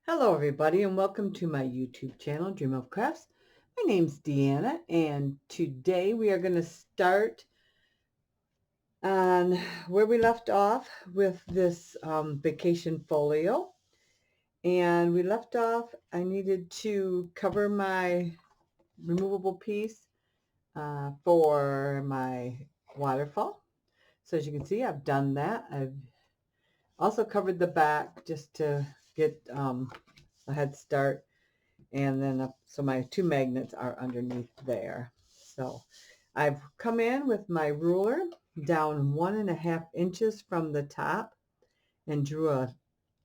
Hello everybody and welcome to my YouTube channel, Dream of Crafts. My name's Deanna and today we are going to start on where we left off with this vacation folio. And we left off, I needed to cover my removable piece for my waterfall. So as you can see, I've done that. I've also covered the back just to get a head start. And then so my two magnets are underneath there. So I've come in with my ruler down 1.5 inches from the top and drew a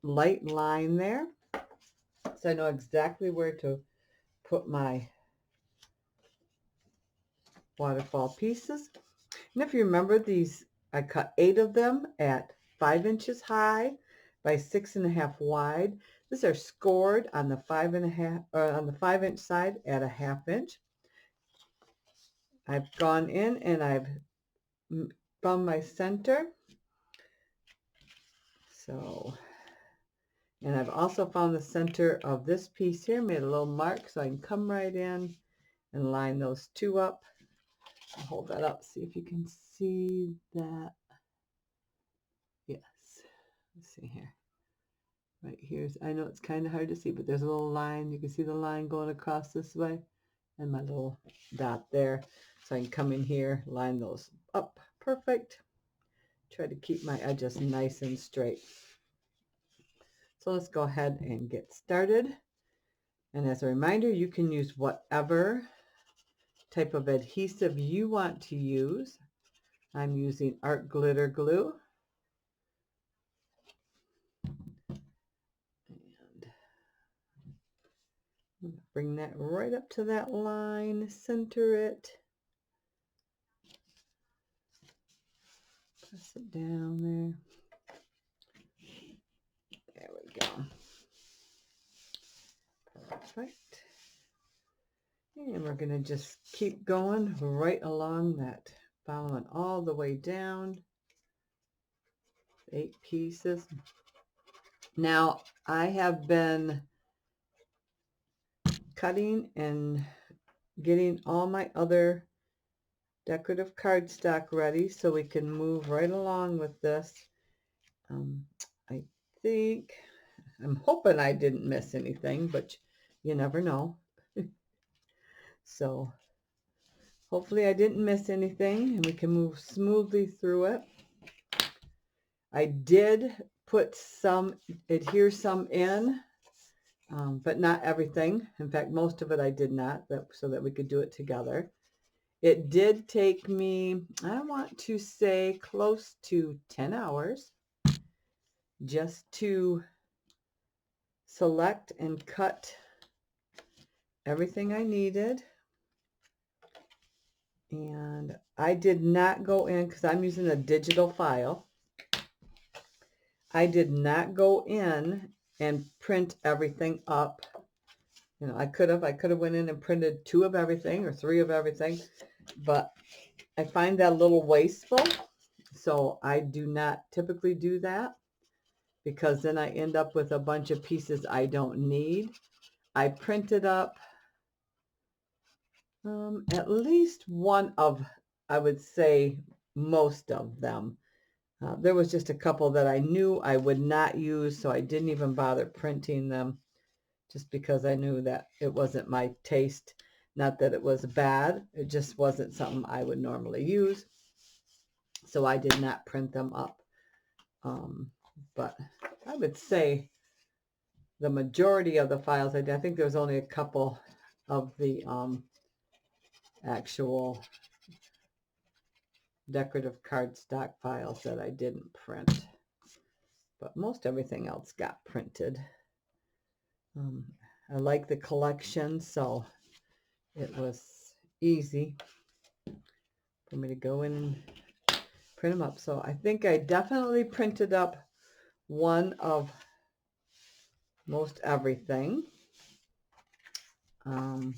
light line there, so I know exactly where to put my waterfall pieces. And if you remember, these I cut 8 of them at 5 inches high by 6.5 wide. These are scored on the 5.5 on the 5-inch side at a 1/2 inch. I've gone in and I've found my center. So, and I've also found the center of this piece here, made a little mark so I can come right in and line those two up. I'll hold that up, see if you can see that. Yes, let's see here. Right here's, I know it's kind of hard to see, but there's a little line. You can see the line going across this way and my little dot there. So I can come in here, line those up. Perfect. Try to keep my edges nice and straight. So let's go ahead and get started. And as a reminder, you can use whatever type of adhesive you want to use. I'm using art glitter glue. And bring that right up to that line, center it. Press it down there. There we go. Perfect. And we're going to just keep going right along that, following all the way down. 8 pieces. Now, I have been cutting and getting all my other decorative cardstock ready so we can move right along with this. I think, I'm hoping I didn't miss anything, but you never know. So hopefully I didn't miss anything and we can move smoothly through it. I did put some, adhere some in, but not everything. In fact, most of it I did not, so that we could do it together. It did take me, I want to say, close to 10 hours just to select and cut everything I needed. And I did not go in, because I'm using a digital file, I did not go in and print everything up. You know, I could have went in and printed 2 of everything or 3 of everything, but I find that a little wasteful. So I do not typically do that, because then I end up with a bunch of pieces I don't need. I printed up at least one of, I would say, most of them. There was just a couple that I knew I would not use, so I didn't even bother printing them, just because I knew that it wasn't my taste. Not that it was bad, it just wasn't something I would normally use. So I did not print them up. But I would say the majority of the files I did, I think there was only a couple of the actual decorative cardstock files that I didn't print. But most everything else got printed. I like the collection, so it was easy for me to go in and print them up. So I think I definitely printed up one of most everything, and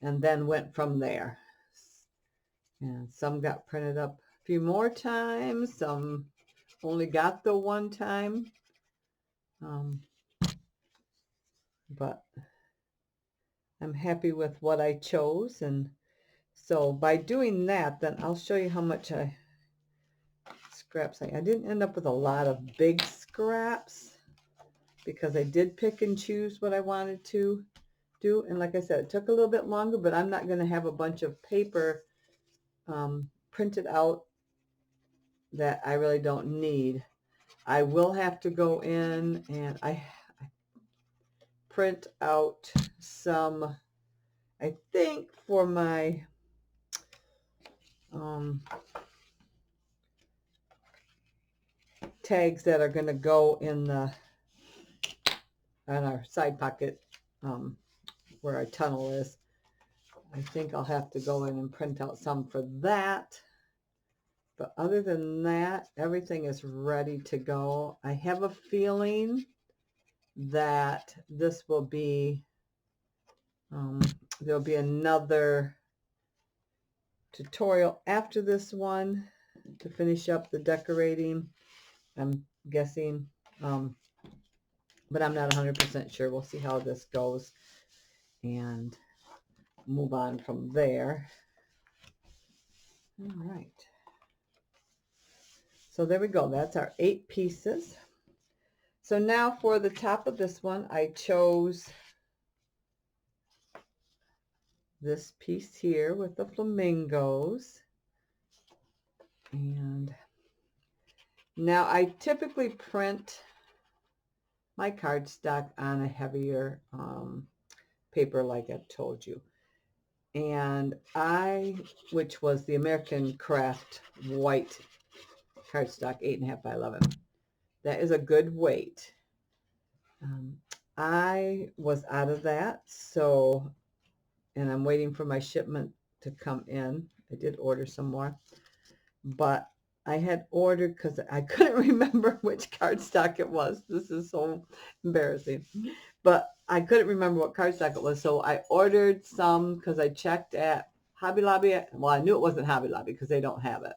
then went from there. And some got printed up a few more times, some only got the one time. but I'm happy with what I chose. And so by doing that, then I'll show you how much scraps I didn't end up with a lot of big scraps because I did pick and choose what I wanted to do. And like I said, it took a little bit longer, but I'm not going to have a bunch of paper printed out that I really don't need. I will have to go in and I print out some, I think, for my tags that are going to go in the on our side pocket where our tunnel is. I think I'll have to go in and print out some for that. But other than that, everything is ready to go. I have a feeling that this will be, there'll be another tutorial after this one to finish up the decorating, I'm guessing. But I'm not 100% sure. We'll see how this goes and move on from there. All right. So there we go. That's our 8 pieces. So now for the top of this one, I chose this piece here with the flamingos. And now I typically print my cardstock on a heavier paper like I've told you. And which was the American Craft white cardstock, 8.5 by 11. That is a good weight. I was out of that, so, and I'm waiting for my shipment to come in. I did order some more, but I had ordered because I couldn't remember which cardstock it was. This is so embarrassing, but I couldn't remember what cardstock it was, so I ordered some because I checked at Hobby Lobby. Well, I knew it wasn't Hobby Lobby because they don't have it,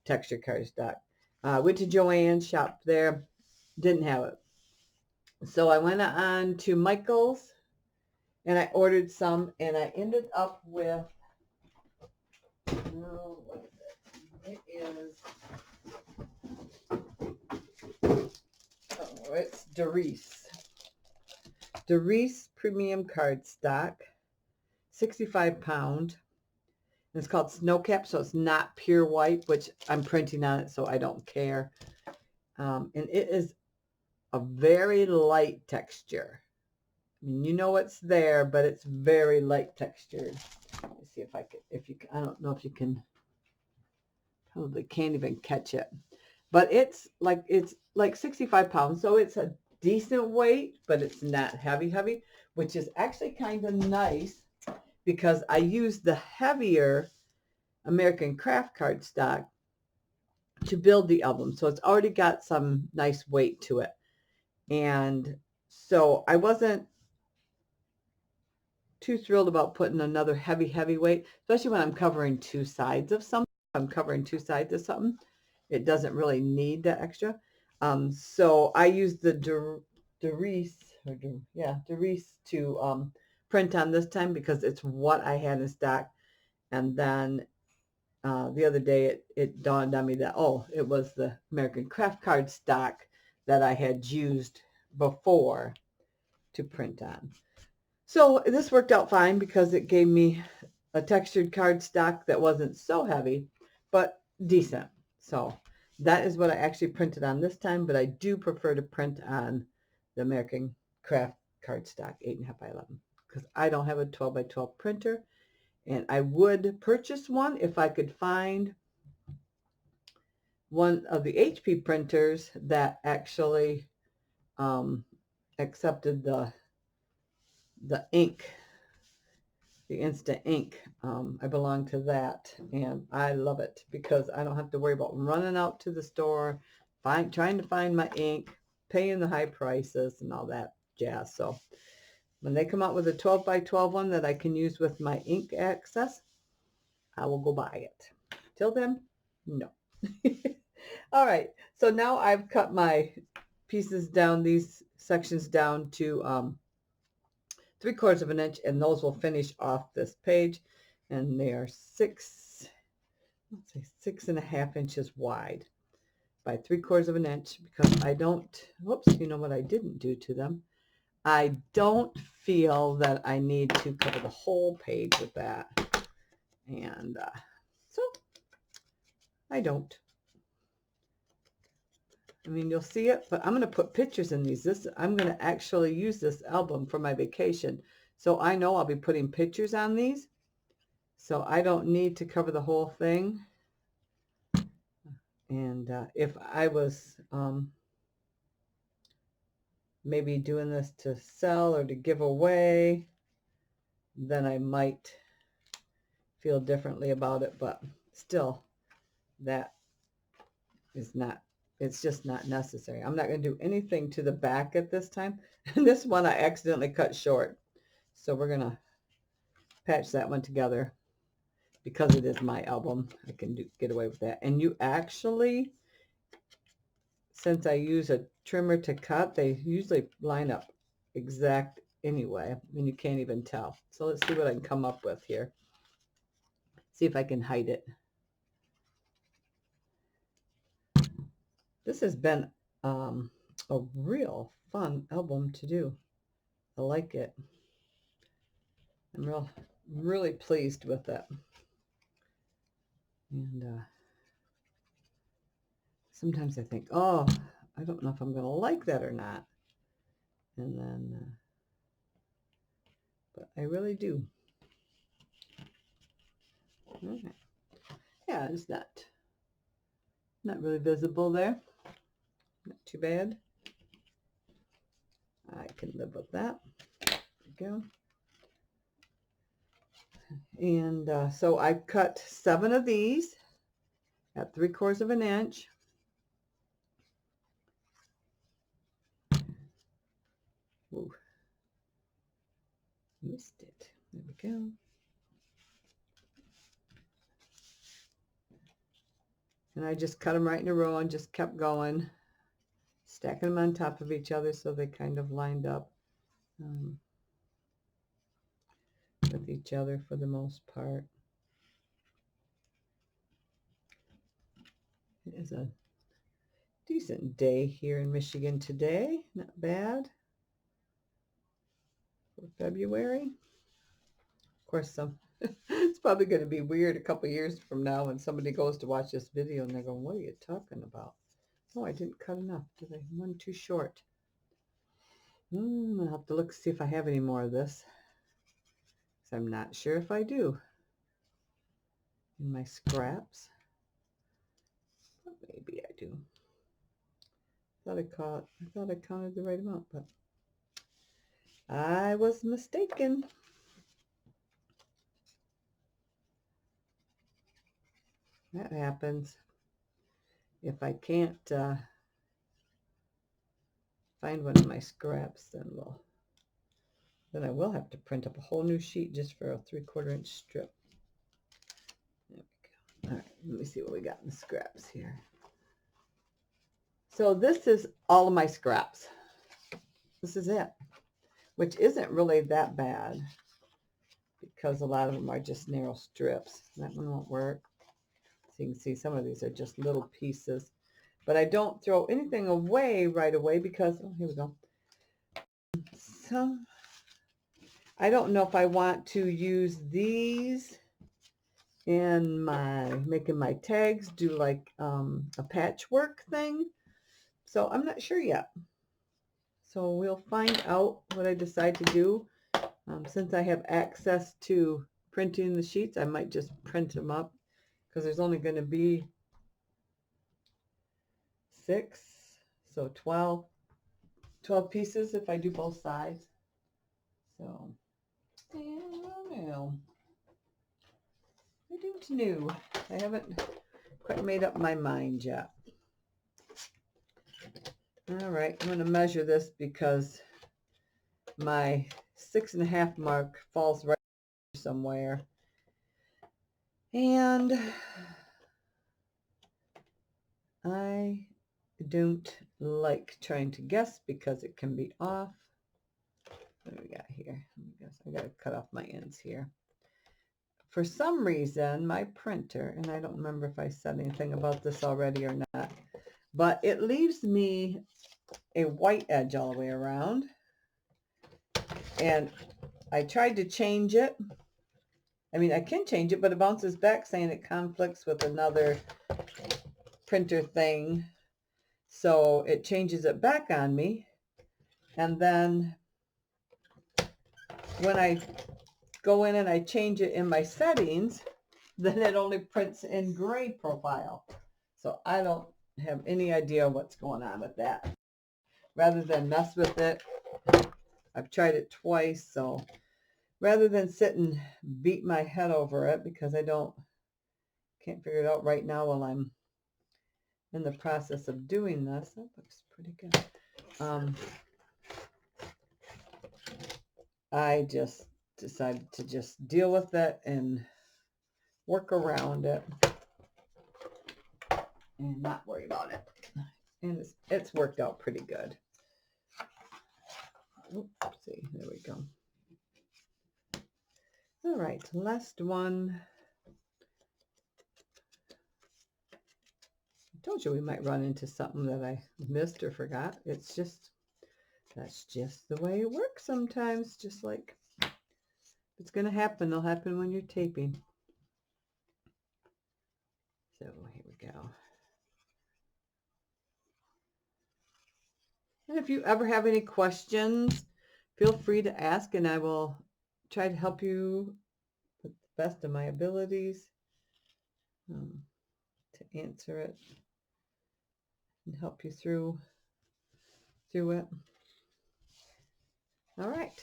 texture cardstock. Went to Joann's, shopped there, didn't have it. So I went on to Michael's and I ordered some, and I ended up with, oh, what is it? It is, oh, it's Doris Premium Cardstock, 65 pound. And it's called Snowcap, so it's not pure white, which I'm printing on it, so I don't care. And it is a very light texture. I mean, you know it's there, but it's very light textured. Let me see if I can, I don't know if you can, probably can't even catch it. But it's like 65 pounds, so it's a decent weight, but it's not heavy, which is actually kind of nice because I used the heavier American Craft cardstock to build the album. So it's already got some nice weight to it. And so I wasn't too thrilled about putting another heavy weight, especially when I'm covering 2 sides of something. If I'm covering 2 sides of something, it doesn't really need the extra. So I used the Doris to print on this time because it's what I had in stock. And then the other day it dawned on me that, oh, it was the American Craft cardstock that I had used before to print on. So this worked out fine because it gave me a textured cardstock that wasn't so heavy, but decent. So that is what I actually printed on this time, but I do prefer to print on the American Craft cardstock, 8.5 by 11, because I don't have a 12 by 12 printer. And I would purchase one if I could find one of the HP printers that actually accepted the ink, the instant ink. I belong to that, and I love it because I don't have to worry about running out to the store, trying to find my ink, paying the high prices and all that jazz. So when they come out with a 12 by 12 one that I can use with my ink access, I will go buy it. Till then, no. All right, so now I've cut my pieces down, these sections down to 3/4 of an inch, and those will finish off this page. And they are let's say 6.5 inches wide by 3/4 of an inch, because I don't, whoops, you know what I didn't do to them? I don't feel that I need to cover the whole page with that. And so I don't. I mean, you'll see it, but I'm going to put pictures in these. I'm going to actually use this album for my vacation. So I know I'll be putting pictures on these. So I don't need to cover the whole thing. And if I was maybe doing this to sell or to give away, then I might feel differently about it. But still, that is not, it's just not necessary. I'm not going to do anything to the back at this time. And this one I accidentally cut short. So we're going to patch that one together. Because it is my album, I can get away with that. And you actually, since I use a trimmer to cut, they usually line up exact anyway. I mean, you can't even tell. So let's see what I can come up with here. See if I can hide it. This has been a real fun album to do. I like it. I'm really pleased with it. And sometimes I think, oh, I don't know if I'm going to like that or not. And then, but I really do. Okay. Yeah, it's not really visible there. Not too bad. I can live with that. There we go. And so I cut 7 of these at 3/4 of an inch. Ooh, missed it. There we go. And I just cut them right in a row and just kept going, stacking them on top of each other so they kind of lined up with each other for the most part. It is a decent day here in Michigan today. Not bad for February. Of course, it's probably going to be weird a couple years from now when somebody goes to watch this video and they're going, what are you talking about? Oh, I didn't cut enough. Did I? One too short. I'll have to look, see if I have any more of this. So I'm not sure if I do. In my scraps. But maybe I do. I thought I counted the right amount, but I was mistaken. That happens. If I can't find one of my scraps, then I will have to print up a whole new sheet just for a 3/4 inch strip. There we go. All right, let me see what we got in the scraps here. So this is all of my scraps. This is it, which isn't really that bad because a lot of them are just narrow strips. That one won't work. So you can see some of these are just little pieces. But I don't throw anything away right away because, oh, here we go. So I don't know if I want to use these in making my tags, do like a patchwork thing. So I'm not sure yet. So we'll find out what I decide to do. Since I have access to printing the sheets, I might just print them up because there's only going to be 6, so 12 pieces if I do both sides. So, I don't know. I don't know. I haven't quite made up my mind yet. All right, I'm going to measure this because my 6.5 mark falls right somewhere. And I don't like trying to guess because it can be off. What do we got here? I guess I got to cut off my ends here. For some reason, my printer, and I don't remember if I said anything about this already or not, but it leaves me a white edge all the way around. And I tried to change it. I mean, I can change it, but it bounces back saying it conflicts with another printer thing. So it changes it back on me. And then when I go in and I change it in my settings, then it only prints in gray profile. So I don't have any idea what's going on with that. Rather than mess with it, I've tried it twice. So rather than sit and beat my head over it, because I can't figure it out right now while I'm in the process of doing this. That looks pretty good. I just decided to just deal with it and work around it and not worry about it. And it's worked out pretty good. Oops, see, there we go. All right, last one. I told you we might run into something that I missed or forgot. That's just the way it works sometimes. Just like if it's going to happen, it'll happen when you're taping. So here we go. And if you ever have any questions, feel free to ask, and I will try to help you with the best of my abilities to answer it and help you through it. All right.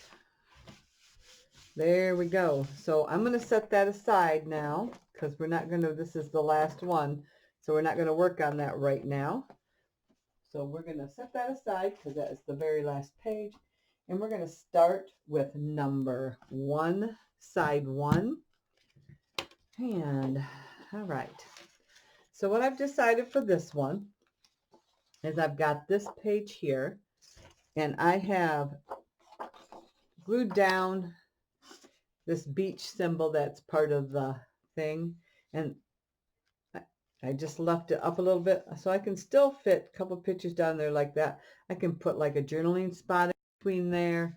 There we go. So I'm going to set that aside now because we're not going to, this is the last one. So we're not going to work on that right now. So we're going to set that aside because that is the very last page. And we're going to start with number 1, side 1. And all right. So what I've decided for this one is I've got this page here and I have glued down this beach symbol that's part of the thing, and I just left it up a little bit so I can still fit a couple pictures down there like that. I can put like a journaling spot in between there.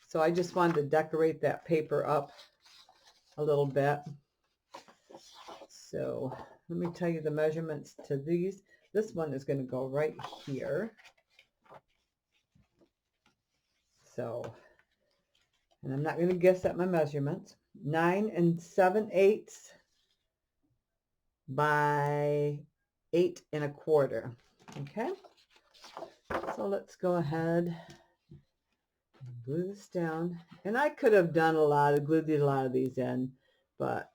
So I just wanted to decorate that paper up a little bit. So let me tell you the measurements to these. This one is going to go right here. So, and I'm not going to guess at my measurements. 9 7/8 by 8 1/4. Okay. So let's go ahead and glue this down. And I could have done glued a lot of these in, but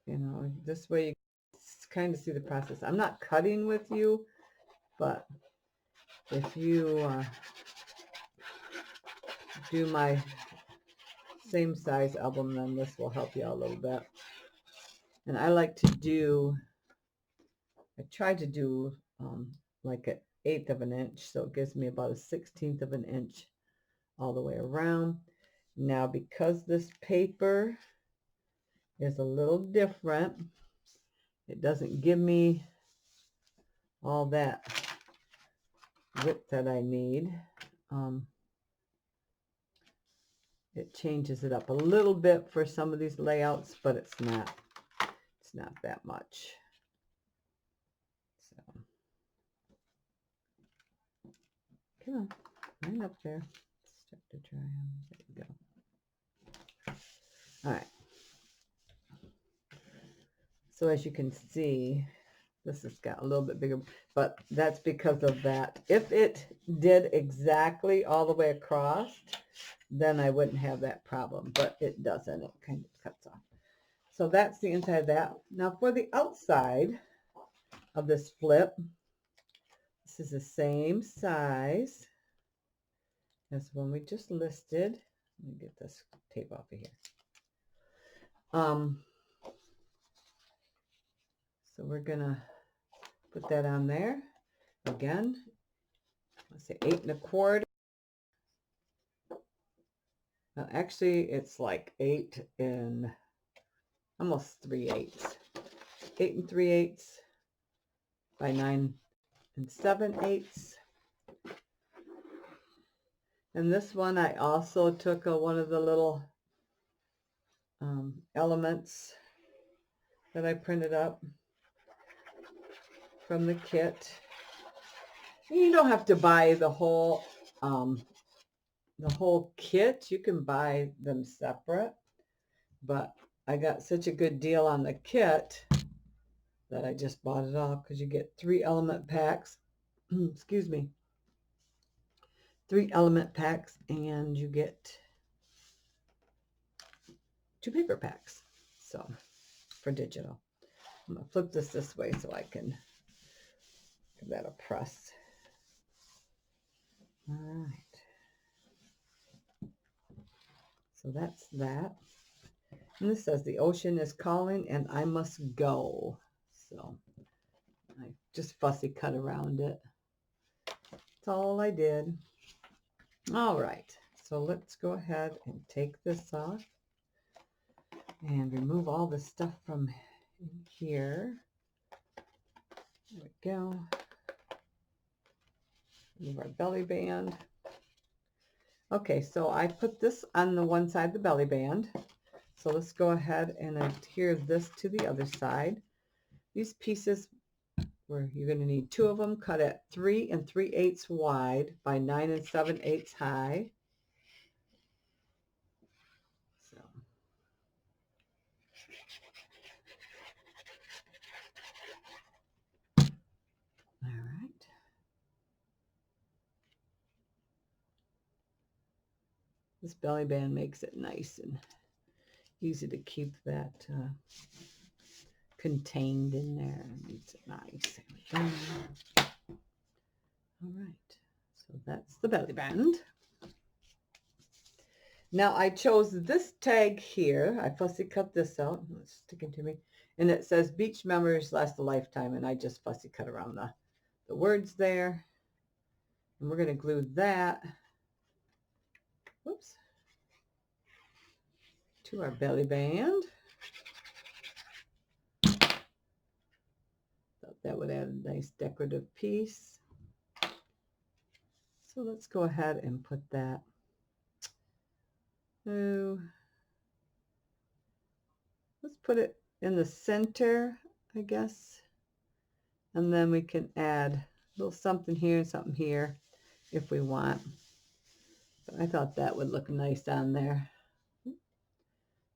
you know, this way you kind of see the process. I'm not cutting with you, but if you do my same size album, then this will help you out a little bit. And I like to do, I try to do like an 1/8 of an inch, so it gives me about a 1/16 of an inch all the way around. Now, because this paper is a little different, it doesn't give me all that width that I need. It changes it up a little bit for some of these layouts, but it's not that much. So come on, right up there. Start to dry on. There you go. All right. So as you can see, this has got a little bit bigger, but that's because of that. If it did exactly all the way across, then I wouldn't have that problem, but it doesn't. It kind of cuts off. So that's the inside of that. Now for the outside of this flip, this is the same size as the one we just listed. Let me get this tape off of here. So we're gonna put that on there again. Let's say 8 1/4. Actually, it's like 8 and almost 3/8. 8 and 3/8 by 9 and 7/8. And this one I also took one of the little elements that I printed up from the kit. You don't have to buy the whole kit. You can buy them separate, but I got such a good deal on the kit that I just bought it all, because you get 3 element packs. Excuse me. 3 element packs, and you get 2 paper packs. So for digital, I'm gonna flip this way so I can give that a press. All right. So that's that. And this says the ocean is calling and I must go. So I just fussy cut around it. That's all I did. All right. So let's go ahead and take this off and remove all the stuff from here. There we go. Move our belly band. Okay, so I put this on the one side of the belly band. So let's go ahead and adhere this to the other side. These pieces, where you're going to need 2 of them, cut at 3 3/8 wide by 9 7/8 high. So all right. This belly band makes it nice and easy to keep that contained in there. It makes it nice. All right, so that's the belly band. Now I chose this tag here. I fussy cut this out. It's sticking to me. And it says beach memories last a lifetime. And I just fussy cut around the words there. And we're going to glue that, whoops, to our belly band. Thought that would add a nice decorative piece. So let's go ahead and put that. Oh, let's put it in the center, I guess. And then we can add a little something here and something here if we want. But I thought that would look nice on there.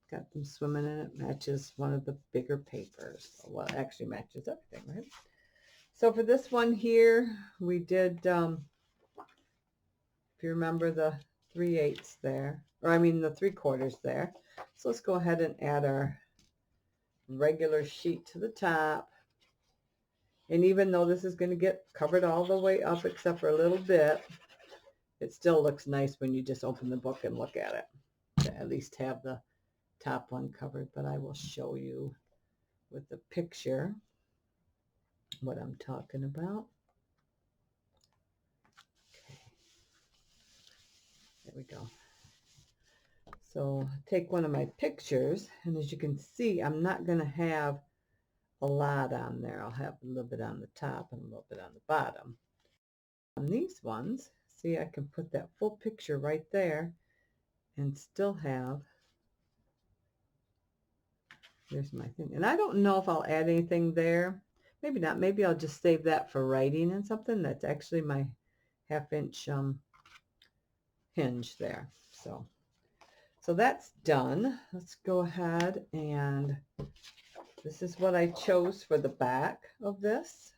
Got them swimming in it. Matches one of the bigger papers. Well, it actually matches everything, right? So for this one here, we did, if you remember, the 3/8 there, or I mean the 3/4 there. So let's go ahead and add our regular sheet to the top. And even though this is going to get covered all the way up except for a little bit, it still looks nice when you just open the book and look at it, to at least have the top one covered. But I will show you with the picture what I'm talking about. Okay. There we go. So take one of my pictures, and as you can see, I'm not going to have a lot on there. I'll have a little bit on the top and a little bit on the bottom. On these ones, see, I can put that full picture right there and still have, there's my thing. And I don't know if I'll add anything there. Maybe not. Maybe I'll just save that for writing and something. That's actually my 1/2 inch hinge there. So that's done. Let's go ahead, and this is what I chose for the back of this.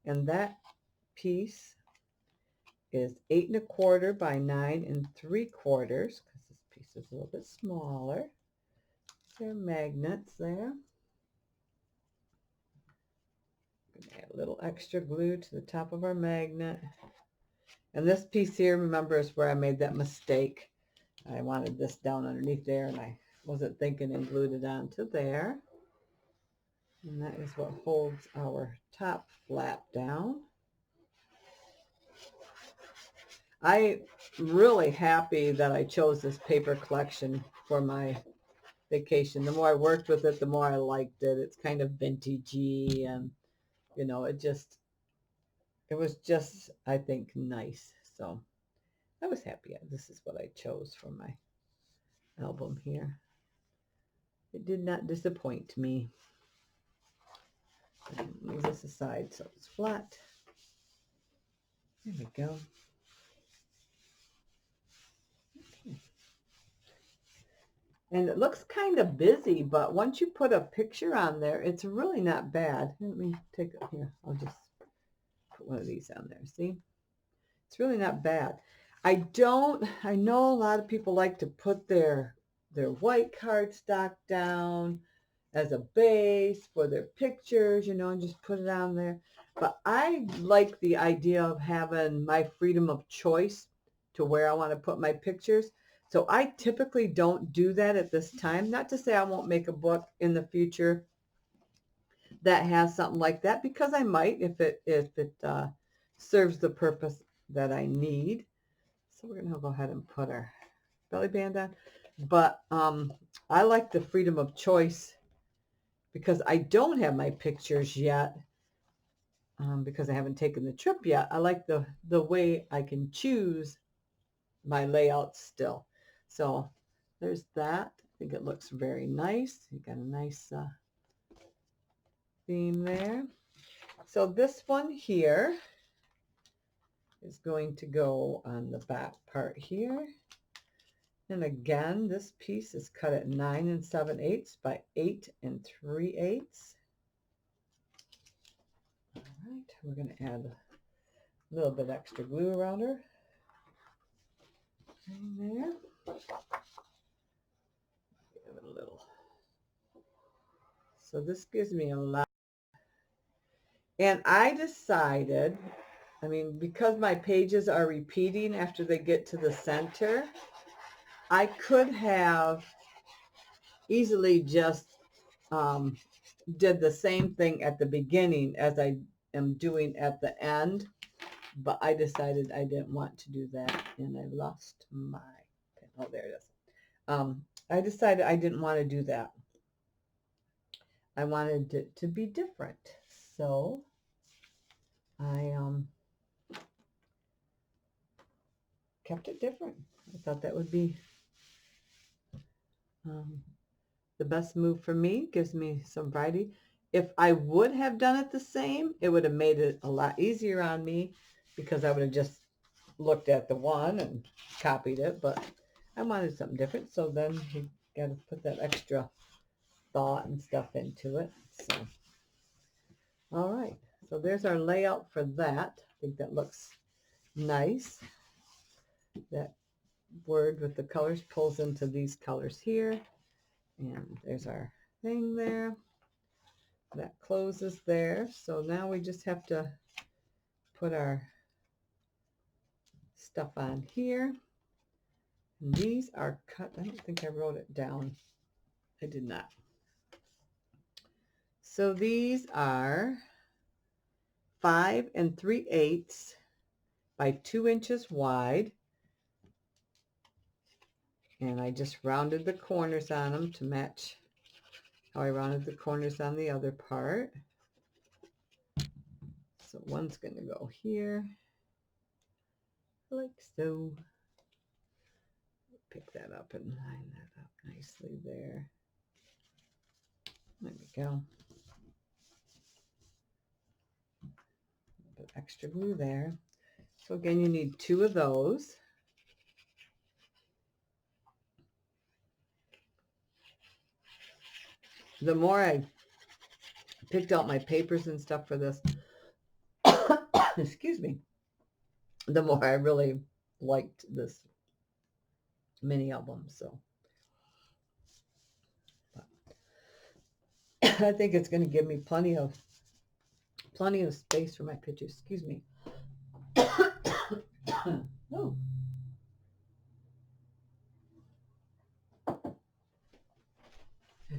And that piece is 8 1/4 by 9 3/4, because this piece is a little bit smaller. There are magnets there. Add a little extra glue to the top of our magnet. And this piece here, remember, is where I made that mistake. I wanted this down underneath there, and I wasn't thinking, and glued it onto there. And that is what holds our top flap down. I'm really happy that I chose this paper collection for my vacation. The more I worked with it, the more I liked it. It's kind of vintagey, and you know, it was just, I think, nice. So I was happy. This is what I chose for my album here. It did not disappoint me. Move this aside so it's flat. There we go. And it looks kind of busy, but once you put a picture on there, it's really not bad. Let me take it here. I'll just put one of these on there. See? It's really not bad. I know a lot of people like to put their white cardstock down as a base for their pictures, you know, and just put it on there. But I like the idea of having my freedom of choice to where I want to put my pictures. So I typically don't do that at this time. Not to say I won't make a book in the future that has something like that, because I might if it serves the purpose that I need. So we're going to go ahead and put our belly band on. But I like the freedom of choice because I don't have my pictures yet, because I haven't taken the trip yet. I like the way I can choose my layout still. So there's that. I think it looks very nice. You got a nice theme there. So this one here is going to go on the back part here. And again, this piece is cut at 9 7/8 by 8 3/8. All right, we're going to add a little bit extra glue around her. In there. Give it a little. So this gives me a lot. And I decided, I mean, because my pages are repeating after they get to the center, I could have easily just did the same thing at the beginning as I am doing at the end, but I decided I didn't want to do that, and I lost my pen. Oh, there it is. I decided I didn't want to do that. I wanted it to be different, so I kept it different. I thought that would be the best move for me. Gives me some variety. If I would have done it the same, it would have made it a lot easier on me, because I would have just looked at the one and copied it, but I wanted something different, so then you got to put that extra thought and stuff into it. So, all right, so there's our layout for that. I think that looks nice. That word with the colors pulls into these colors here, and there's our thing there. That closes there. So now we just have to put our stuff on here. And these are cut. I don't think I wrote it down. I did not. So these are 5 3/8 by 2 inches wide. And I just rounded the corners on them to match how I rounded the corners on the other part. So one's going to go here, like so. Pick that up and line that up nicely there. There we go. A bit extra glue there. So again, you need 2 of those. The more I picked out my papers and stuff for this, excuse me, the more I really liked this mini album. So I think it's going to give me plenty of space for my pictures. Excuse me. Oh.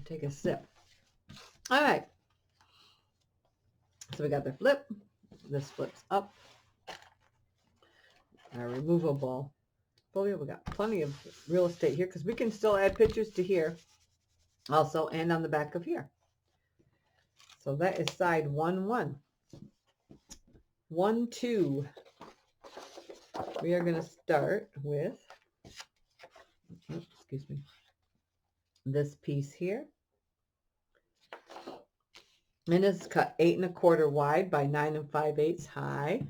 Take a sip. All right. So we got the flip. This flips up. our removable folio. We got plenty of real estate here because we can still add pictures to here also and on the back of here. So that is side 1-1. 1-2. We are going to start with, excuse me, this piece here. And it's cut 8 1/4 wide by 9 5/8 high.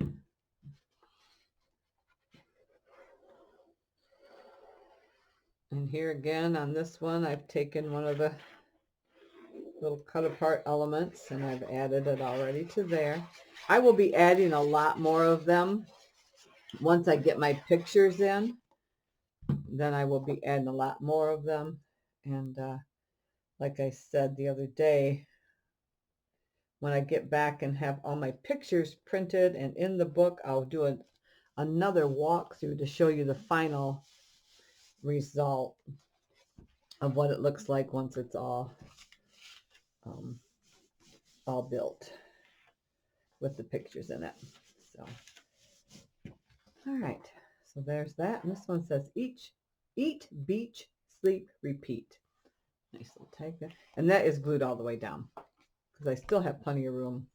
And here again on this one, I've taken one of the little cut apart elements and I've added it already to there. I will be adding a lot more of them once I get my pictures in. Then I will be adding a lot more of them. And like I said the other day, when I get back and have all my pictures printed and in the book, I'll do another walkthrough to show you the final result of what it looks like once it's all built with the pictures in it. So, all right. So there's that. And this one says, eat, beach, sleep, repeat. Nice little tag there. And that is glued all the way down because I still have plenty of room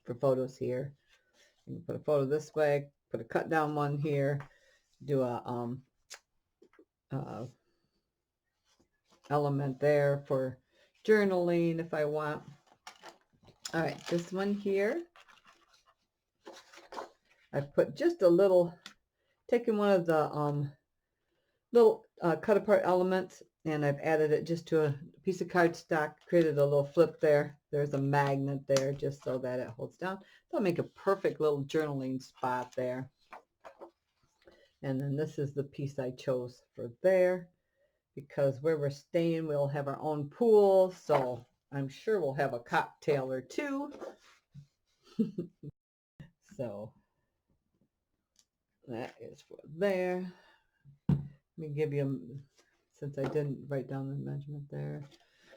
for photos here. You can put a photo this way, put a cut down one here, do a element there for journaling if I want. All right, this one here, I've put just a little, taken one of the little cut apart elements and I've added it just to a piece of cardstock, created a little flip there. There's a magnet there just so that it holds down. That'll make a perfect little journaling spot there. And then this is the piece I chose for there because where we're staying, we'll have our own pool. So I'm sure we'll have a cocktail or two. So that is for there. Let me give you, since I didn't write down the measurement there,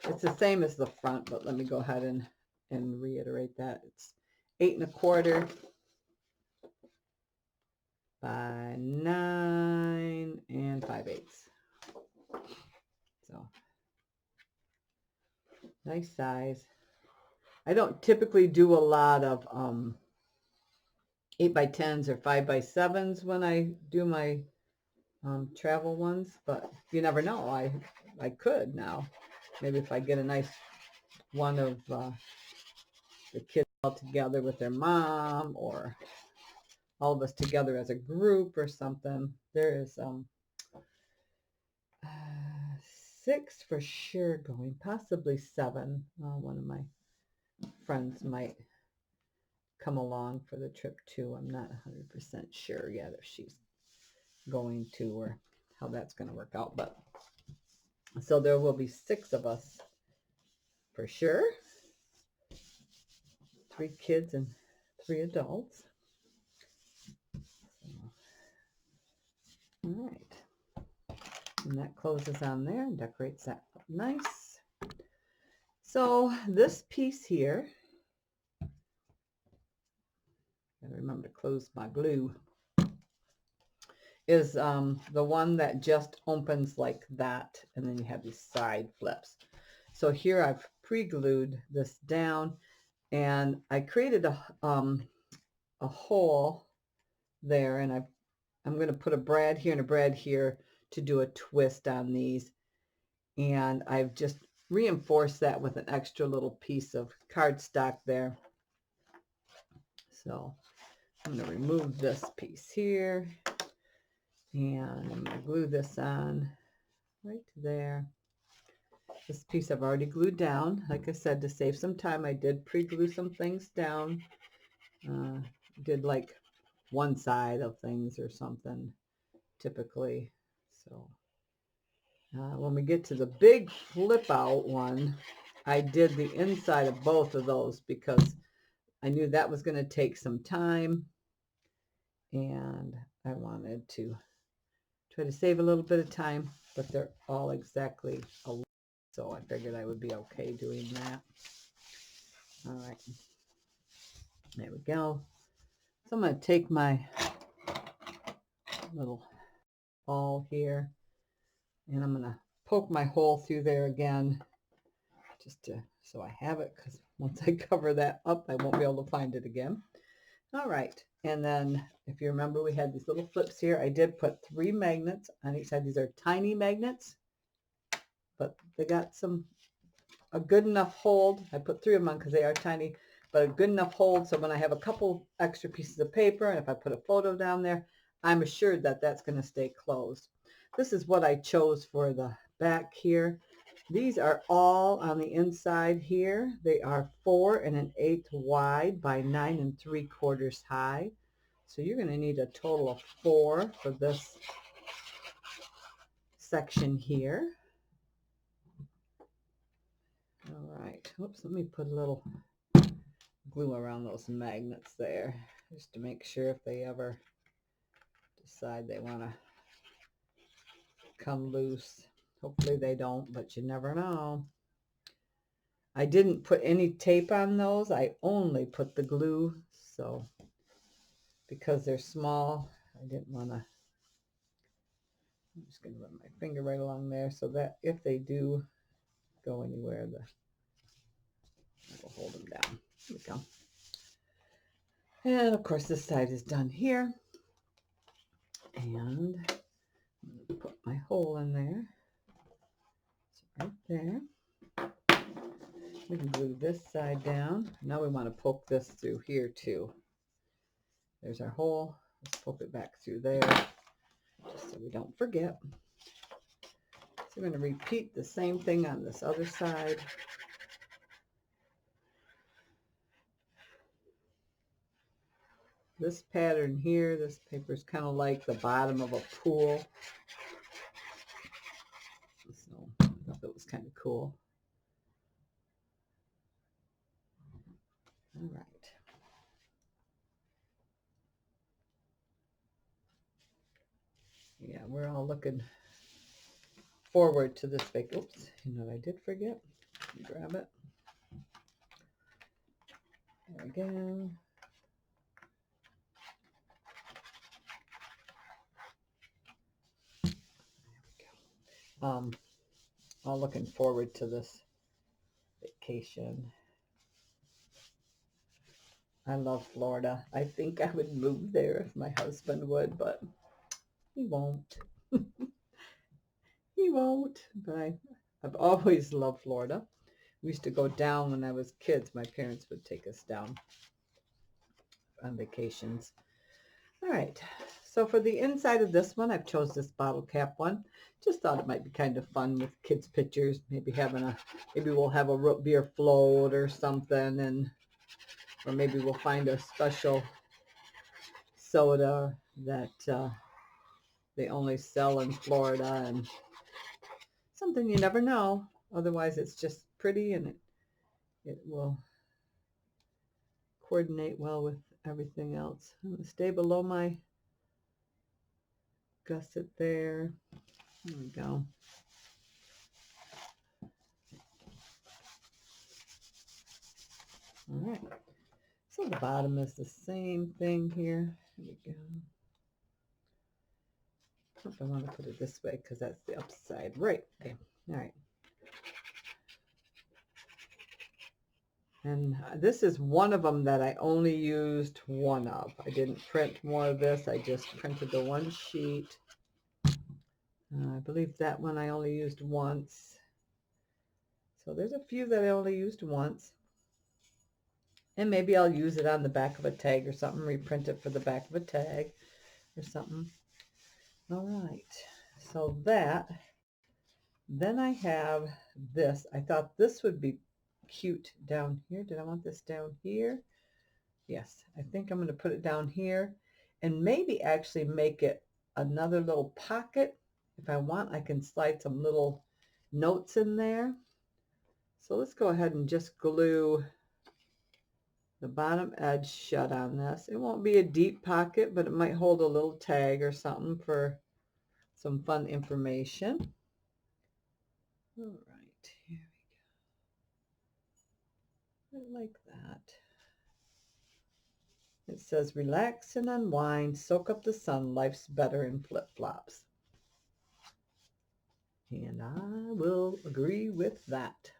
it's the same as the front, but let me go ahead and reiterate that. It's 8 1/4 by 9 5/8. So nice size. I don't typically do a lot of 8 by 10s or 5 by 7s when I do my travel ones, but you never know. I could now. Maybe if I get a nice one of the kids all together with their mom, or all of us together as a group or something. There is 6 for sure going, possibly 7. One of my friends might come along for the trip too. I'm not 100% sure yet if she's going to or how that's going to work out, but so there will be 6 of us for sure. 3 kids and 3 adults. All right. And that closes on there and decorates that up nice. So this piece here, gotta remember to close my glue, is the one that just opens like that, and then you have these side flips. So here I've pre-glued this down, and I created a hole there, and I'm going to put a brad here and a brad here to do a twist on these, and I've just reinforced that with an extra little piece of cardstock there. So I'm going to remove this piece here, and I'm going to glue this on right there. This piece I've already glued down. Like I said, to save some time, I did pre-glue some things down. Did like one side of things or something typically. So when we get to the big flip out one, I did the inside of both of those because I knew that was going to take some time, and I wanted to try to save a little bit of time, but they're all exactly alike, so I figured I would be okay doing that. All right, there we go. So I'm going to take my little ball here. And I'm going to poke my hole through there again, just to, so I have it, because once I cover that up, I won't be able to find it again. All right, and then if you remember, we had these little flips here. I did put 3 magnets on each side. These are tiny magnets, but they got a good enough hold. I put 3 of them on because they are tiny, but a good enough hold so when I have a couple extra pieces of paper, and if I put a photo down there, I'm assured that that's going to stay closed. This is what I chose for the back here. These are all on the inside here. They are 4 1/8 wide by 9 3/4 high. So you're going to need a total of 4 for this section here. All right. Whoops, let me put a little glue around those magnets there, just to make sure if they ever decide they want to come loose. Hopefully they don't, but you never know. I didn't put any tape on those. I only put the glue, so because they're small, I didn't want to. I'm just going to run my finger right along there so that if they do go anywhere, will hold them down. There we go. And of course, this side is done here. And I'm going to put my hole in there. It's right there. We can glue this side down. Now we want to poke this through here too. There's our hole. Let's poke it back through there, just so we don't forget. So we're going to repeat the same thing on this other side. This pattern here, this paper is kind of like the bottom of a pool. So I thought that was kind of cool. All right. Yeah, we're all looking forward to this big. Oops, you know what I did forget? Grab it. There we go. All looking forward to this vacation. I love Florida. I think I would move there if my husband would, but he won't. He won't. But I've always loved Florida. We used to go down when I was kids. My parents would take us down on vacations. All right. So for the inside of this one, I've chose this bottle cap one. Just thought it might be kind of fun with kids' pictures. Maybe we'll have a root beer float or something, or maybe we'll find a special soda that they only sell in Florida, and something you never know. Otherwise, it's just pretty, and it will coordinate well with everything else. I'm going to stay below my gusset there. There we go. All right. So the bottom is the same thing here. Here we go. I want to put it this way because that's the upside. Right. Okay. All right. And this is one of them that I only used one of. I didn't print more of this. I just printed the one sheet. I believe that one I only used once. So there's a few that I only used once. And maybe I'll use it on the back of a tag or something, reprint it for the back of a tag or something. All right, so that, then I have this. I thought this would be cute down here. Did I want this down here? Yes, I think I'm going to put it down here and maybe actually make it another little pocket. If I want, I can slide some little notes in there. So let's go ahead and just glue the bottom edge shut on this. It won't be a deep pocket, but it might hold a little tag or something for some fun information. All right, here we go. I like that. It says, relax and unwind, soak up the sun, life's better in flip-flops. And I will agree with that.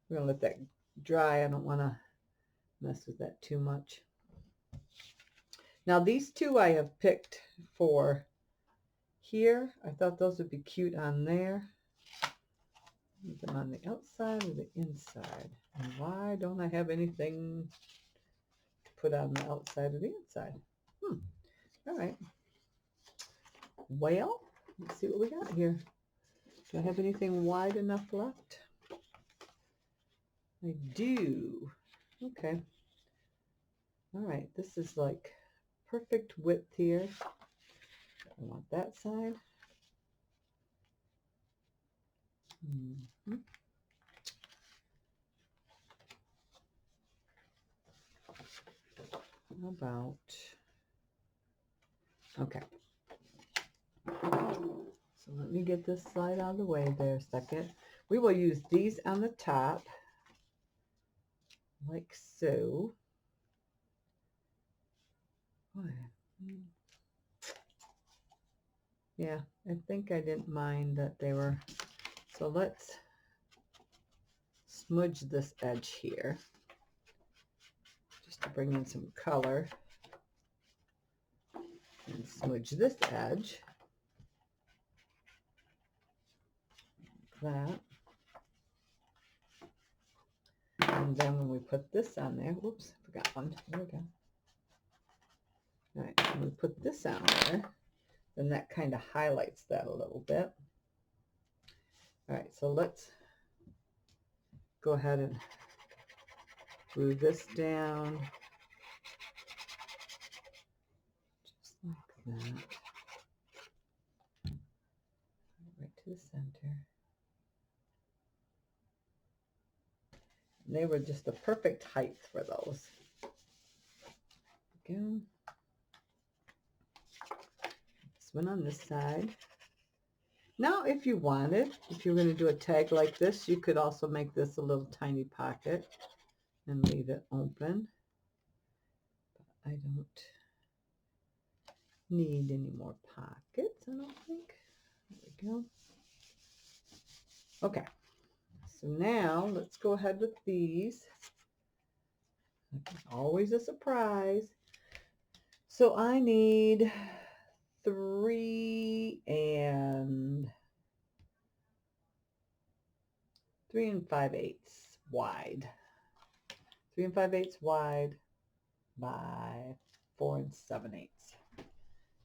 We're going to let that dry. I don't want to mess with that too much. Now these two I have picked for here. I thought those would be cute on there. Put them on the outside or the inside. And why don't I have anything to put on the outside or the inside? All right. Well, let's see what we got here. Do I have anything wide enough left? I do. Okay. All right. This is like perfect width here. I want that side. How about, okay. So let me get this slide out of the way there a second. We will use these on the top, like so. Yeah, I think I didn't mind that they were, so let's smudge this edge here, just to bring in some color, and smudge this edge, like that. And then when we put this on there, whoops, I forgot one, there we go. All right, when we put this on there, then that kind of highlights that a little bit. All right, so let's go ahead and glue this down, just like that, right to the center. And they were just the perfect height for those. Again, this one on this side. Now, if you wanted, if you're going to do a tag like this, you could also make this a little tiny pocket and leave it open. But I don't need any more pockets, I don't think. There we go. Okay, so now let's go ahead with these. Always a surprise. So I need 3 and 5/8 wide. 3 5/8 wide by 4 7/8.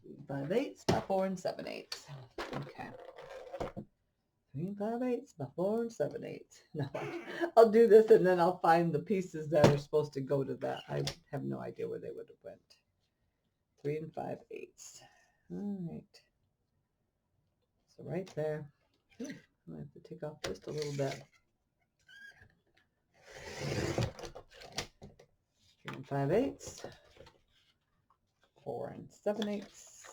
3 5/8 by 4 7/8. Okay. 3 5/8 by 4 7/8. No, I'll do this and then I'll find the pieces that are supposed to go to that. I have no idea where they would have went. 3 5/8. All right. So right there. Ooh, I have to take off just a little bit. 3 5/8. 4 7/8.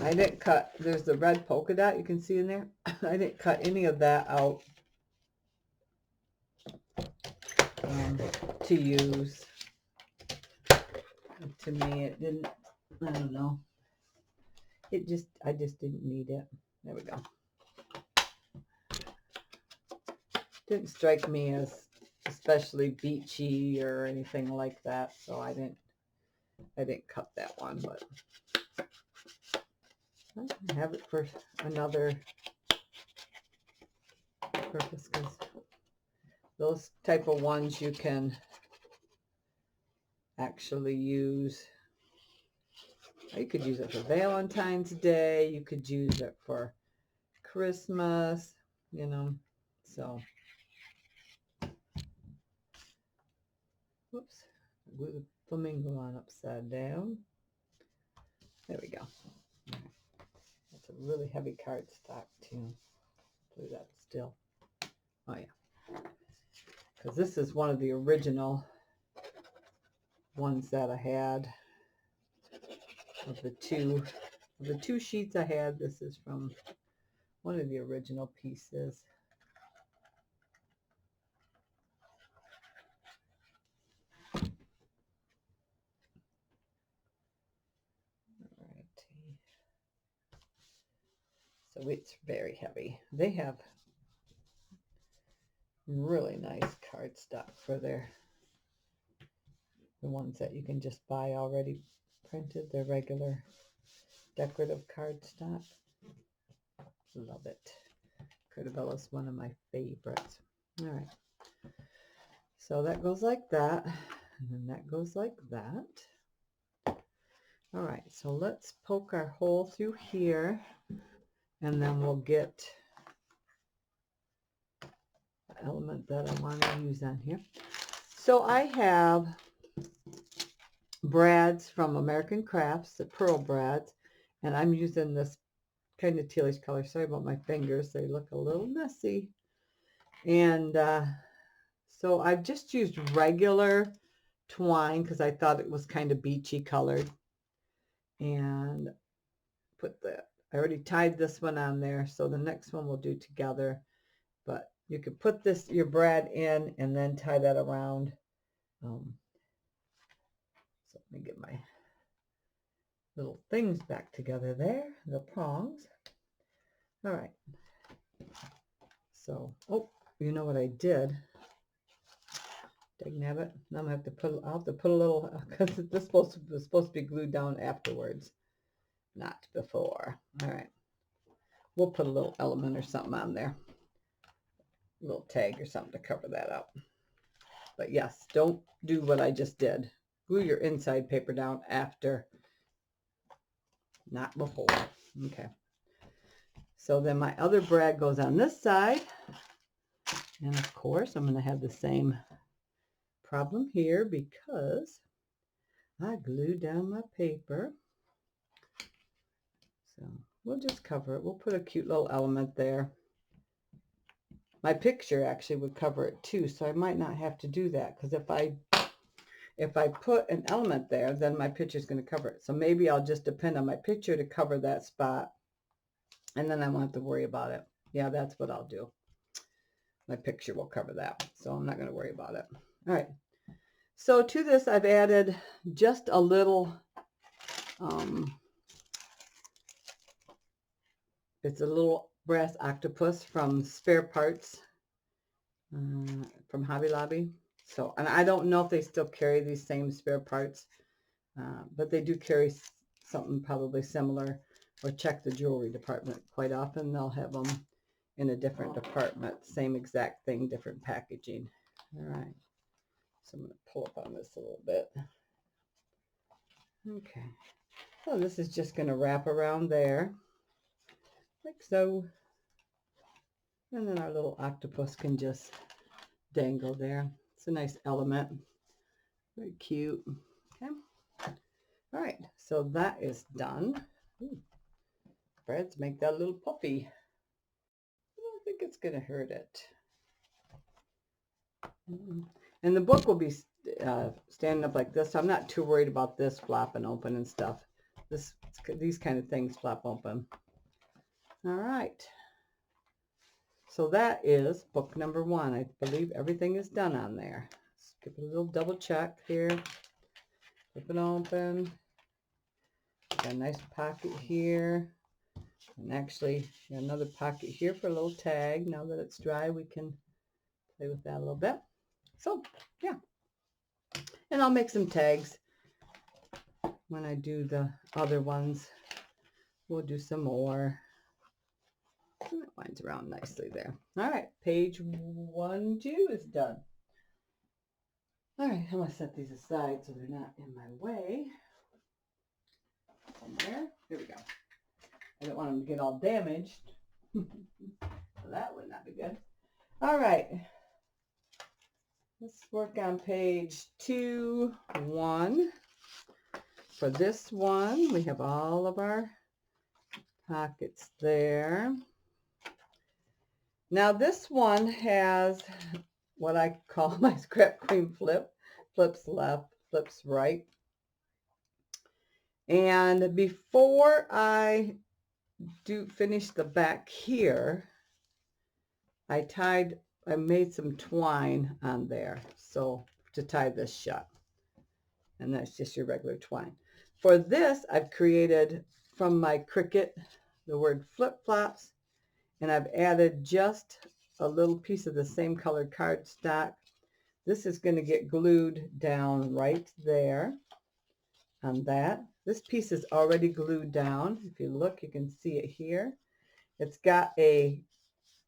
I didn't cut, there's the red polka dot you can see in there. I didn't cut any of that out to use. To me, it didn't, I don't know. I just didn't need it. There we go. Didn't strike me as especially beachy or anything like that, so I didn't cut that one, but I have it for another purpose, because those type of ones you can actually use. You could use it for Valentine's Day, you could use it for Christmas, you know, so. Whoops, glue the flamingo on upside down. There we go. That's a really heavy cardstock too. Do that still. Oh yeah, because this is one of the original ones that I had. Of the two sheets I had, this is from one of the original pieces. So it's very heavy. They have really nice cardstock for the ones that you can just buy already printed. They're regular decorative cardstock. Love it. Critabella is one of my favorites. All right. So that goes like that. And then that goes like that. All right. So let's poke our hole through here. And then we'll get the element that I want to use on here. So I have brads from American Crafts, the pearl brads. And I'm using this kind of tealish color. Sorry about my fingers. They look a little messy. And so I've just used regular twine because I thought it was kind of beachy colored. And I already tied this one on there. So the next one we'll do together. But you could put your brad in and then tie that around. So let me get my little things back together there, the prongs. All right. So, oh, you know what I did? Dagnabbit. Now I'm gonna have to I'll have to put a little, because this was supposed to be glued down afterwards, not before. All right. We'll put a little element or something on there. A little tag or something to cover that up. But yes, don't do what I just did. Glue your inside paper down after, not before. Okay. So then my other brad goes on this side. And of course, I'm going to have the same problem here because I glued down my paper. So we'll just cover it. We'll put a cute little element there. My picture actually would cover it too, so I might not have to do that because if I put an element there, then my picture is going to cover it. So maybe I'll just depend on my picture to cover that spot, and then I won't have to worry about it. Yeah, that's what I'll do. My picture will cover that, so I'm not going to worry about it. All right. So to this, I've added just a little, it's a little brass octopus from Spare Parts from Hobby Lobby. So, and I don't know if they still carry these same spare parts, but they do carry something probably similar, or check the jewelry department. Quite often they'll have them in a different department, same exact thing, different packaging. All right. So I'm going to pull up on this a little bit. Okay. So this is just going to wrap around there, like so. And then our little octopus can just dangle there. It's a nice element. Very cute. Okay. All right. So that is done. Ooh, breads make that a little puffy. I don't think it's going to hurt it. And the book will be standing up like this, so I'm not too worried about this flopping open and stuff. These kind of things flop open. All right. So that is book number 1. I believe everything is done on there. Let's give it a little double check here. Flip it open. Got a nice pocket here. And actually, another pocket here for a little tag. Now that it's dry, we can play with that a little bit. So, yeah. And I'll make some tags when I do the other ones. We'll do some more. And that winds around nicely there. All right, page 1, 2 is done. All right, I'm going to set these aside so they're not in my way. Somewhere. Here we go. I don't want them to get all damaged. That would not be good. All right. Let's work on page 2, 1. For this one, we have all of our pockets there. Now this one has what I call my scrap queen flip. Flips left, flips right. And before I finish the back here, I made some twine on there, so to tie this shut. And that's just your regular twine. For this, I've created from my Cricut the word flip-flops, and I've added just a little piece of the same colored cardstock. This is going to get glued down right there on that. This piece is already glued down. If you look, you can see it here. It's got a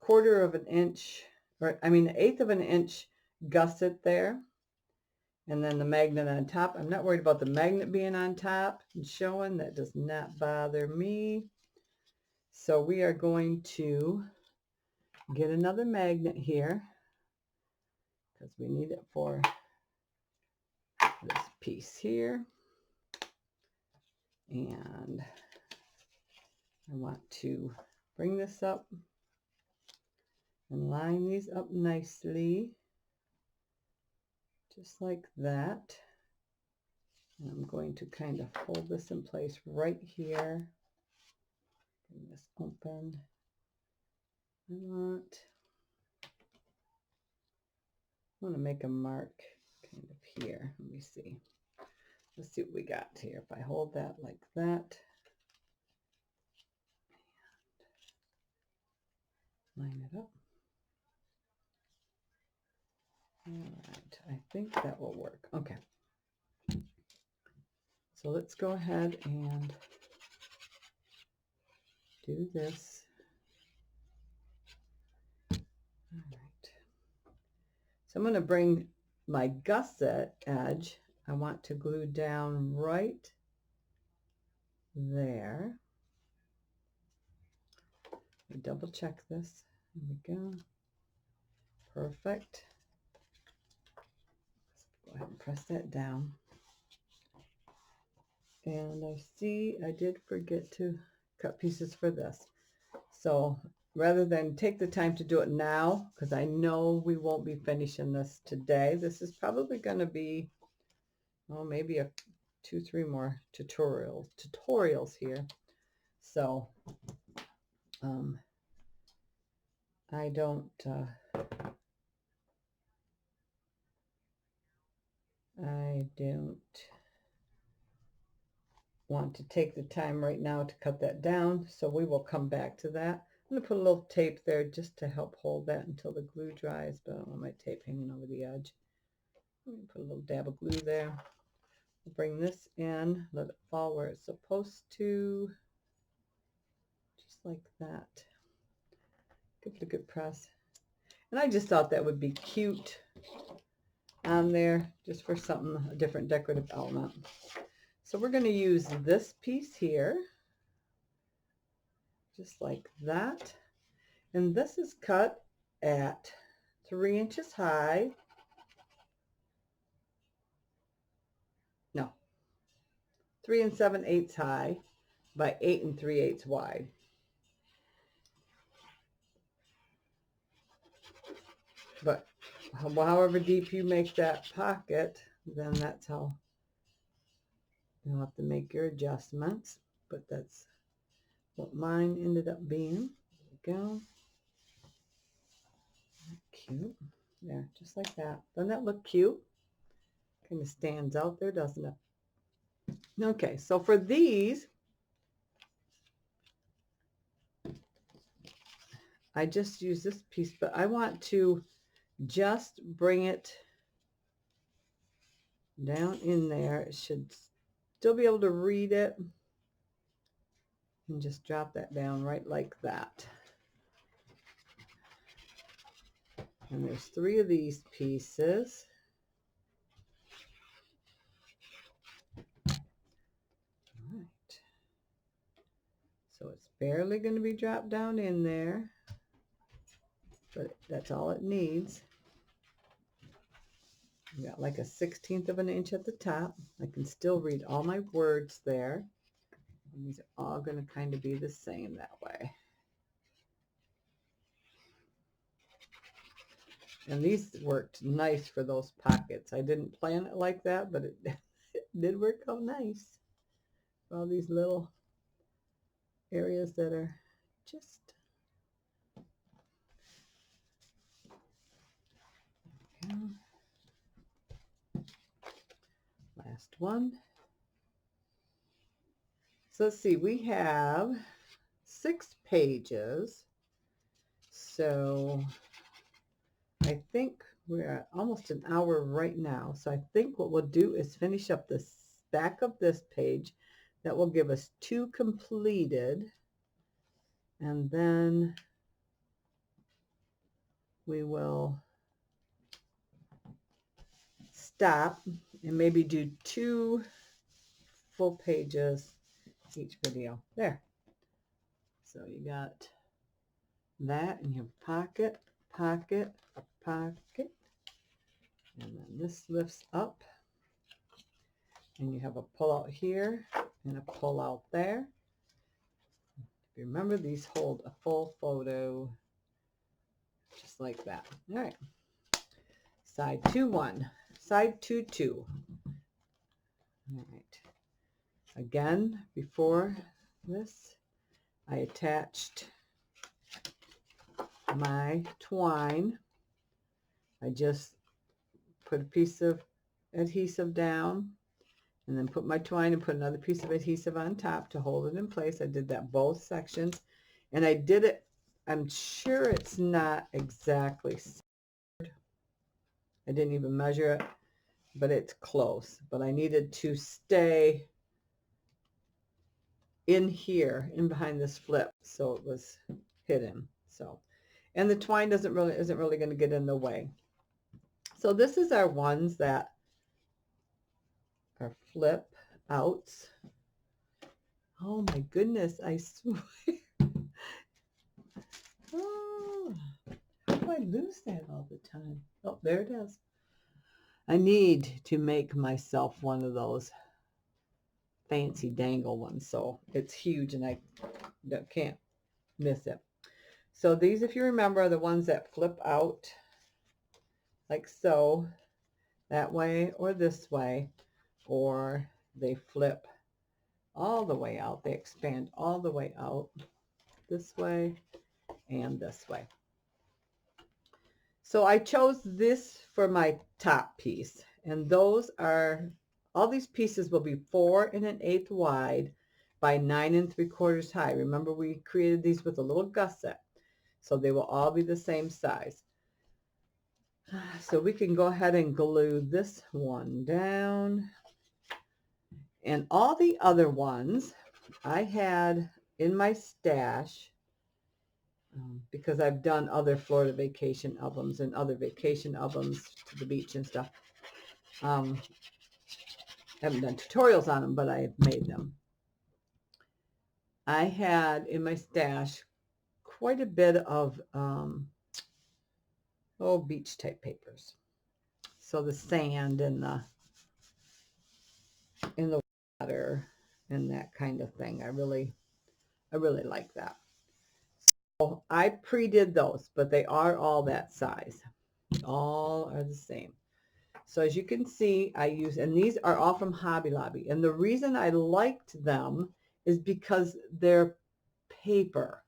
1/4 of an inch, or I mean 1/8 of an inch gusset there. And then the magnet on top. I'm not worried about the magnet being on top and showing. That does not bother me. So we are going to get another magnet here because we need it for this piece here. And I want to bring this up and line these up nicely, just like that. And I'm going to kind of hold this in place right here. Bring this open. I want to make a mark kind of here. Let me see. Let's see what we got here. If I hold that like that, line it up. All right, I think that will work. Okay. So let's go ahead and do this. All right. So I'm going to bring my gusset edge. I want to glue down right there. Let me double check this. Here we go. Perfect. Let's go ahead and press that down. And I see I did forget to cut pieces for this. So rather than take the time to do it now, because I know we won't be finishing this today, this is probably going to be, oh, maybe 2-3 more tutorials here. So I don't want to take the time right now to cut that down, so we will come back to that. I'm going to put a little tape there just to help hold that until the glue dries, but I don't want my tape hanging over the edge. I'm going to put a little dab of glue there. We'll bring this in, let it fall where it's supposed to, just like that. Give it a good press. And I just thought that would be cute on there, just for something, a different decorative element. So we're going to use this piece here, just like that. And this is cut at 3 inches high. No, 3 7/8 high by 8 3/8 wide. But however deep you make that pocket, then that's how you'll have to make your adjustments. But that's what mine ended up being. There we go. Cute. There, just like that. Doesn't that look cute? Kind of stands out there, doesn't it? Okay, so for these, I just use this piece, but I want to just bring it down in there. It should still be able to read it. And just drop that down right like that. And there's 3 of these pieces. All right. So it's barely going to be dropped down in there, but that's all it needs. We got like a 1/16 of an inch at the top. I can still read all my words there. And these are all going to kind of be the same that way. And these worked nice for those pockets. I didn't plan it like that, but it, it did work out nice. All these little areas that are just last one. So let's see, we have 6 pages. So I think we're at almost an hour right now. So I think what we'll do is finish up the back of this page. That will give us 2 completed. And then we will stop and maybe do 2 full pages each video. There. So you got that, and you have pocket, pocket, a pocket, and then this lifts up, and you have a pull out here and a pull out there. If you remember, these hold a full photo, just like that. All right. Side 2-1, side 2-2. All right. Again, before this, I attached my twine. I just put a piece of adhesive down and then put my twine and put another piece of adhesive on top to hold it in place. I did that both sections, and I did it, I'm sure it's not exactly centered. I didn't even measure it, but it's close. But I needed to stay in here, in behind this flip, so it was hidden. So, and the twine isn't really going to get in the way. So this is our ones that are flip outs. Oh my goodness, I swear. Oh, how do I lose that all the time? Oh, there it is. I need to make myself one of those fancy dangle ones. So it's huge and I can't miss it. So these, if you remember, are the ones that flip out like so, that way or this way, or they flip all the way out. They expand all the way out this way and this way. So I chose this for my top piece, and those are, all these pieces will be 4 1/8 wide by 9 3/4 high. Remember, we created these with a little gusset, so they will all be the same size. So we can go ahead and glue this one down. And all the other ones I had in my stash because I've done other Florida vacation albums and other vacation albums to the beach and stuff. I haven't done tutorials on them, but I've made them. I had in my stash quite a bit of beach type papers. So the sand and the water and that kind of thing. I really like that. So I pre-did those, but they are all that size. All are the same. So as you can see, I use, and these are all from Hobby Lobby. And the reason I liked them is because they're paper.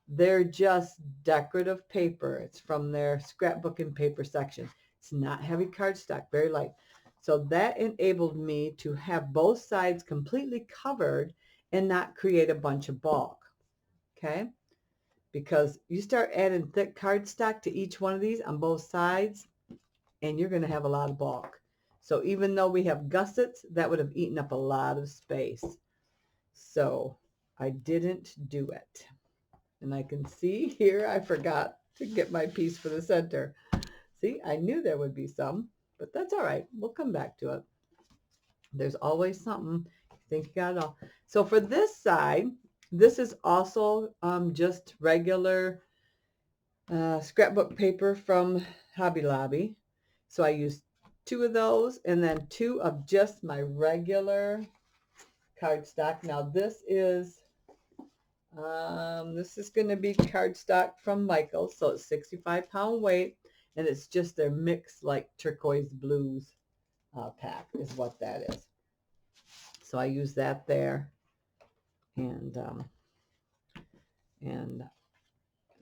They're just decorative paper. It's from their scrapbook and paper section. It's not heavy cardstock, very light. So that enabled me to have both sides completely covered and not create a bunch of bulk. Okay? Because you start adding thick cardstock to each one of these on both sides, and you're going to have a lot of bulk. So even though we have gussets, that would have eaten up a lot of space. So I didn't do it. And I can see here, I forgot to get my piece for the center. See, I knew there would be some, but that's all right. We'll come back to it. There's always something. You think you got it all. So for this side, this is also just regular scrapbook paper from Hobby Lobby. So I used 2 of those and then 2 of just my regular cardstock. Now this is going to be cardstock from Michaels, so it's 65-pound weight, and it's just their mix like turquoise blues pack is what that is. So I use that there, and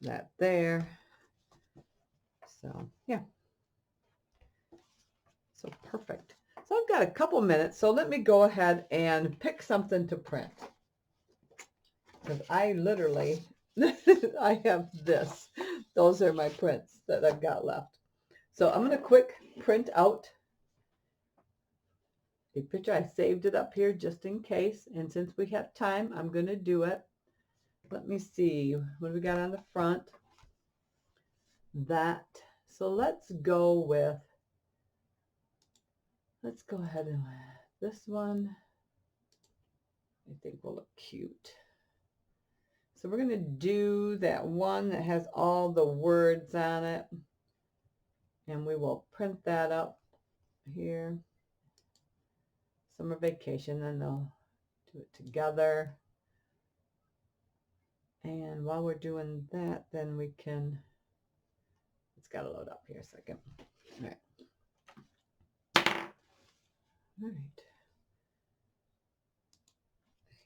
that there. So yeah. So perfect. So I've got a couple minutes, so let me go ahead and pick something to print. because I literally, I have this. Those are my prints that I've got left. So I'm going to quick print out a picture. I saved it up here just in case. And since we have time, I'm going to do it. Let me see. What do we got on the front? That. So let's go with, let's go ahead and this one. I think will look cute. So we're going to do that one that has all the words on it. And we will print that up here. Summer vacation, and they'll do it together. And while we're doing that, then we can, it's got to load up here a second. All right. All right.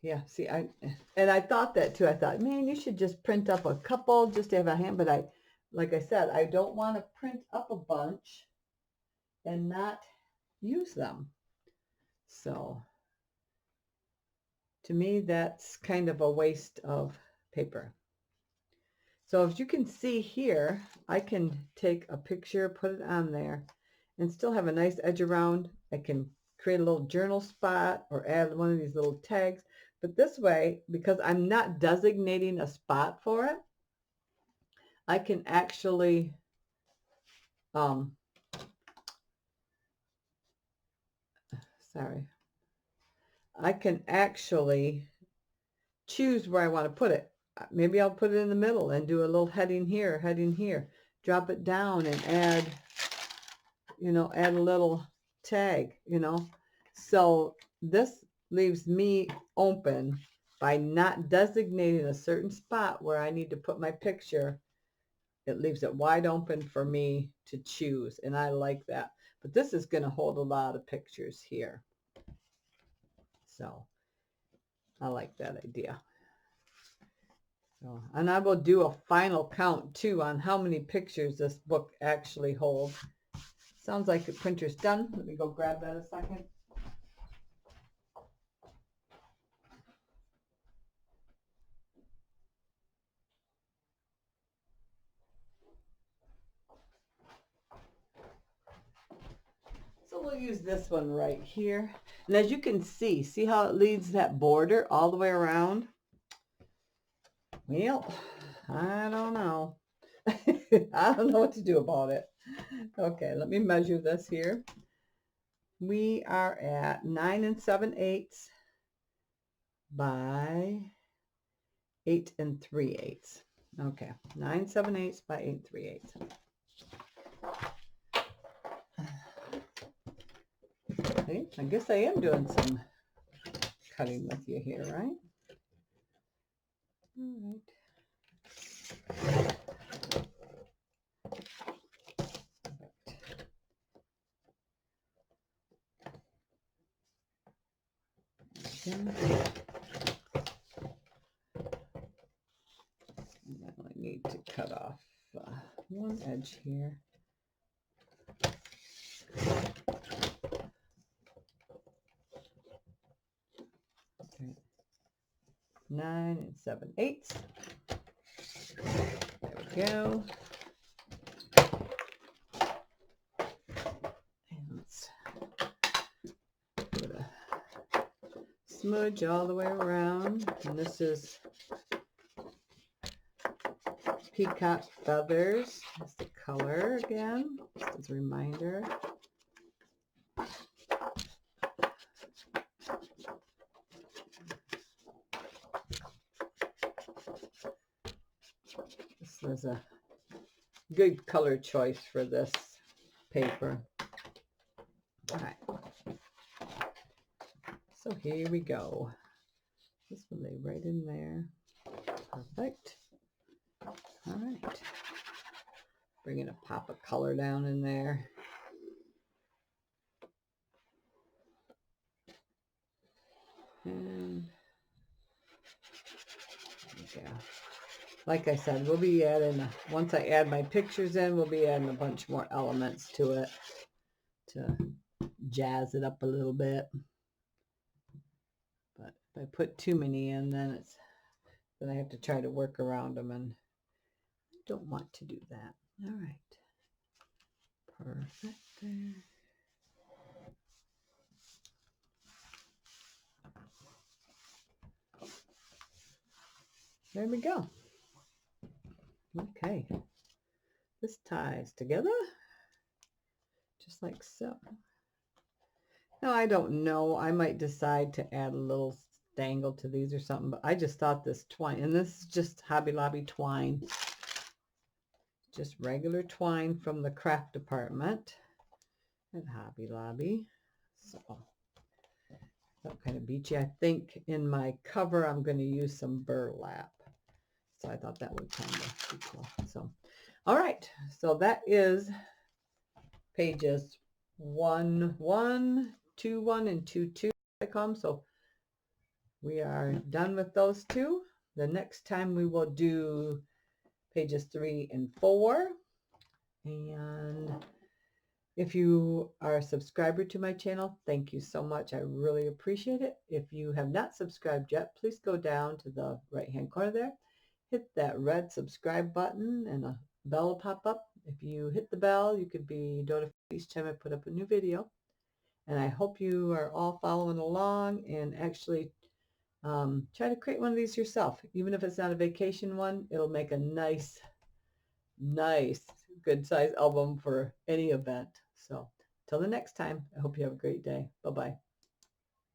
Yeah, see, I thought that too. I thought, man, you should just print up a couple just to have a hand. But like I said, I don't want to print up a bunch and not use them. So to me, that's kind of a waste of paper. So as you can see here, I can take a picture, put it on there, and still have a nice edge around. I can create a little journal spot or add one of these little tags. But this way, because I'm not designating a spot for it, I can actually I can actually choose where I want to put it. Maybe I'll put it in the middle and do a little heading here, drop it down and add, add a little tag, So this leaves me open by not designating a certain spot where I need to put my picture. It leaves it wide open for me to choose, and I like that. But this is going to hold a lot of pictures here. So I like that idea. So, and I will do a final count too on how many pictures this book actually holds. Sounds like the printer's done. Let me go grab that a second. So we'll use this one right here. And as you can see how it leads that border all the way around? Well, I don't know. I don't know what to do about it. Okay, let me measure this here. We are at 9 7/8 by 8 3/8. Okay, 9 7/8 by 8 3/8. Okay, I guess I am doing some cutting with you here, right? All right. I need to cut off one edge here. Okay. 9 7/8. There we go. And let's put a smudge all the way around. And this is Peacock Feathers. That's the color again, just as a reminder. This is a good color choice for this paper. All right. So here we go. This will lay right in there. Perfect. All right. Bringing a pop of color down in there. And yeah, like I said, we'll be adding, once I add my pictures in, we'll be adding a bunch more elements to it to jazz it up a little bit. But if I put too many in, then it's then I have to try to work around them, and I don't want to do that. All right. Perfect there. There we go. Okay. This ties together just like so. Now, I don't know. I might decide to add a little dangle to these or something, but I just thought this twine, and this is just Hobby Lobby twine, just regular twine from the craft department at Hobby Lobby. So that kind of beachy. I think in my cover I'm going to use some burlap. So I thought that would kind of be cool. So, all right. So that is pages 1, 1, 2, 1, and 2, 2. I call them. So we are done with those two. The next time we will do pages 3 and 4. And if you are a subscriber to my channel, thank you so much. I really appreciate it. If you have not subscribed yet, please go down to the right-hand corner there. Hit that red subscribe button and a bell will pop up. If you hit the bell, you could be notified each time I put up a new video. And I hope you are all following along and actually try to create one of these yourself. Even if it's not a vacation one, it'll make a nice, good size album for any event. So till the next time, I hope you have a great day. Bye-bye.